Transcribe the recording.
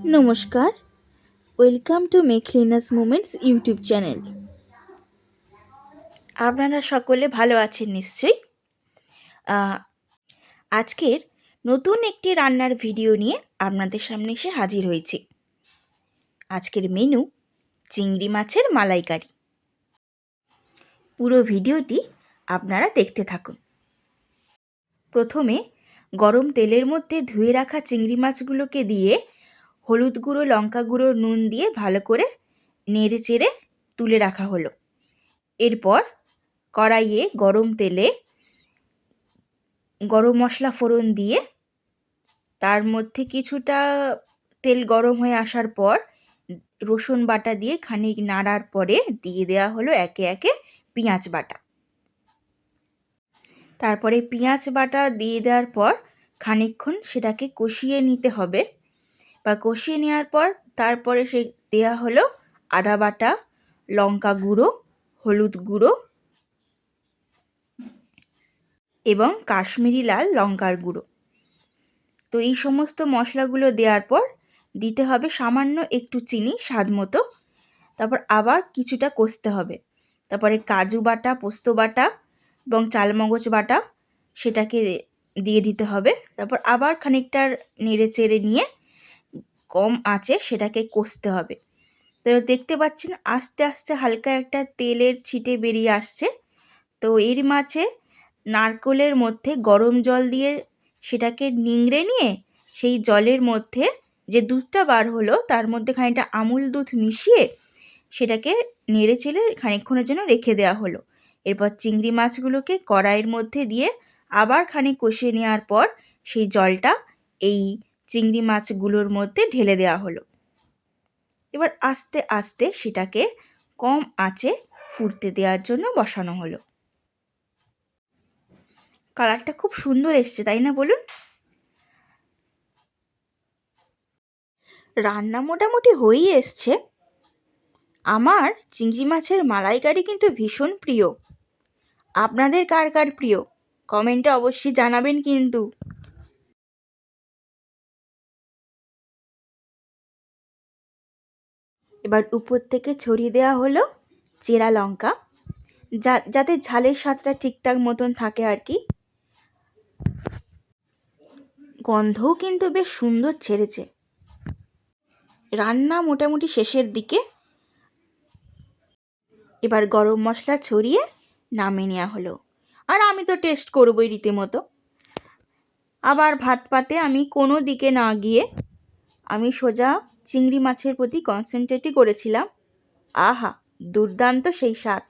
নমস্কার, welcome to Meghlina's moments YouTube channel. আপনারা সকলে ভালো আছেন নিশ্চয়ই। আজকের নতুন একটি রান্নার ভিডিও নিয়ে আপনাদের সামনে এসে হাজির হয়েছি। আজকের মেনু চিংড়ি মাছের মালাইকারি। পুরো ভিডিওটি আপনারা দেখতে থাকুন। প্রথমে গরম তেলের মধ্যে ধুয়ে রাখা চিংড়ি মাছগুলোকে দিয়ে হলুদ গুঁড়ো, লঙ্কা গুঁড়ো, নুন দিয়ে ভালো করে নেড়ে চেড়ে তুলে রাখা হলো। এরপর কড়াইয়ে গরম তেলে গরম মশলা ফোড়ন দিয়ে তার মধ্যে কিছুটা তেল গরম হয়ে আসার পর রসুন বাটা দিয়ে খানিক নাড়ার পরে দিয়ে দেওয়া হলো একে একে পেঁয়াজ বাটা। তারপরে পেঁয়াজ বাটা দিয়ে দেওয়ার পর খানিকক্ষণ সেটাকে কষিয়ে নিতে হবে, বা কষিয়ে নেওয়ার পর তারপরে সে দেওয়া হলো আদা বাটা, লঙ্কা গুঁড়ো, হলুদ গুঁড়ো এবং কাশ্মীরি লাল লঙ্কার গুঁড়ো। তো এই সমস্ত মশলাগুলো দেওয়ার পর দিতে হবে সামান্য একটু চিনি স্বাদ মতো। তারপর আবার কিছুটা কষতে হবে। তারপরে কাজু বাটা, পোস্ত বাটা এবং চালমগজ বাটা সেটাকে দিয়ে দিতে হবে। তারপর আবার খানিকটা নেড়ে চেড়ে নিয়ে কম আঁচে সেটাকে কষতে হবে। তো দেখতে পাচ্ছেন আস্তে আস্তে হালকা একটা তেলের ছিটে বেরিয়ে আসছে। তো এর মাঝে নারকেলের মধ্যে গরম জল দিয়ে সেটাকে নিংড়ে নিয়ে সেই জলের মধ্যে যে দুধটা বার হলো তার মধ্যে খানিকটা আমুল দুধ মিশিয়ে সেটাকে নেড়ে চেড়ে খানিকক্ষণের জন্য রেখে দেওয়া হলো। এরপর চিংড়ি মাছগুলোকে কড়াইয়ের মধ্যে দিয়ে আবার খানিক কষিয়ে নেওয়ার পর সেই জলটা এই চিংড়ি মাছগুলোর মধ্যে ঢেলে দেওয়া হলো। এবার আস্তে আস্তে সেটাকে কম আঁচে ফুটতে দেওয়ার জন্য বসানো হলো। কালারটা খুব সুন্দর এসছে, তাই না বলুন? রান্না মোটামুটি হয়েই এসছে। আমার চিংড়ি মাছের মালাইকারি কিন্তু ভীষণ প্রিয়। আপনাদের কার কার প্রিয় কমেন্টে অবশ্যই জানাবেন কিন্তু। এবার উপর থেকে ছড়িয়ে দেওয়া হলো চেরা লঙ্কা, যাতে ঝালের স্বাদটা ঠিকঠাক মতন থাকে আর কি। গন্ধও কিন্তু বেশ সুন্দর ছেড়েছে। রান্না মোটামুটি শেষের দিকে। এবার গরম মশলা ছড়িয়ে নামিয়ে নেওয়া হলো। আর আমি তো টেস্ট করবই রীতিমতো। আবার ভাত পাতে আমি কোনো দিকে না গিয়ে আমি সোজা চিংড়ি মাছের প্রতি কনসেন্ট্রেটই করেছিলাম। আহা, দুর্দান্ত সেই স্বাদ!